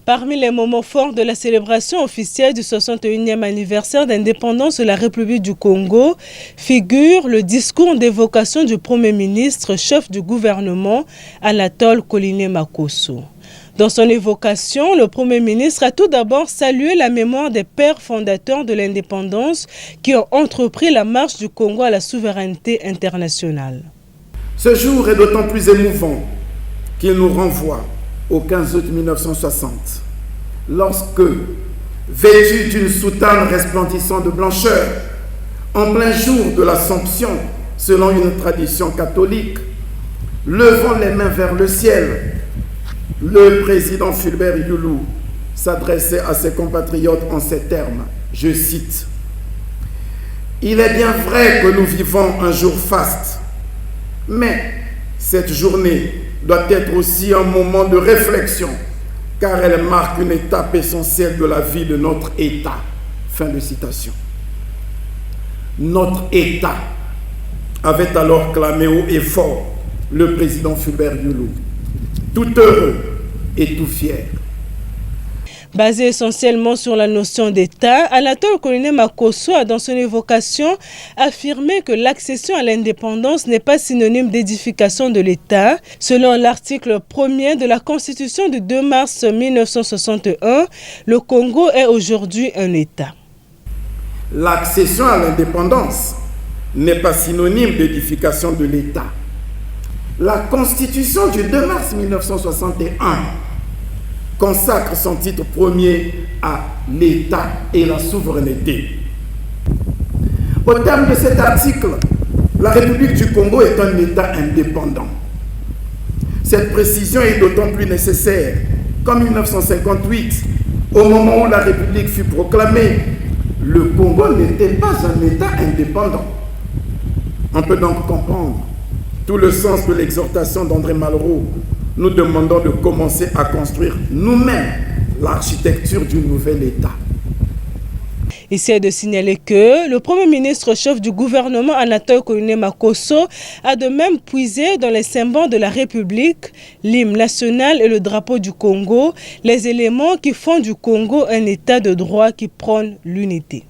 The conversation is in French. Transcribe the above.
Parmi les moments forts de la célébration officielle du 61e anniversaire d'indépendance de la République du Congo figure le discours d'évocation du Premier ministre, chef du gouvernement, Anatole Koliné-Makosso. Dans son évocation, le Premier ministre a tout d'abord salué la mémoire des pères fondateurs de l'indépendance qui ont entrepris la marche du Congo à la souveraineté internationale. Ce jour est d'autant plus émouvant qu'il nous renvoie au 15 août 1960, lorsque, vêtu d'une soutane resplendissante de blancheur, en plein jour de l'Assomption, selon une tradition catholique, levant les mains vers le ciel, le président Fulbert Youlou s'adressait à ses compatriotes en ces termes, je cite, « Il est bien vrai que nous vivons un jour faste, mais cette journée doit être aussi un moment de réflexion, car elle marque une étape essentielle de la vie de notre État. » Fin de citation. Notre État, avait alors clamé haut et fort le président Fulbert Youlou, tout heureux et tout fier. Basé essentiellement sur la notion d'État, Anatole Koliné-Makosso a dans son évocation affirmé que l'accession à l'indépendance n'est pas synonyme d'édification de l'État. Selon l'article 1er de la Constitution du 2 mars 1961, le Congo est aujourd'hui un État. L'accession à l'indépendance n'est pas synonyme d'édification de l'État. La Constitution du 2 mars 1961 consacre son titre premier à l'État et la souveraineté. Au terme de cet article, la République du Congo est un État indépendant. Cette précision est d'autant plus nécessaire qu'en 1958, au moment où la République fut proclamée, le Congo n'était pas un État indépendant. On peut donc comprendre tout le sens de l'exhortation d'André Malraux, nous demandons de commencer à construire nous-mêmes l'architecture du nouvel État. Ici est de signaler que le Premier ministre chef du gouvernement Anatole Koliné-Makosso a de même puisé dans les symboles de la République, l'hymne national et le drapeau du Congo, les éléments qui font du Congo un État de droit qui prône l'unité.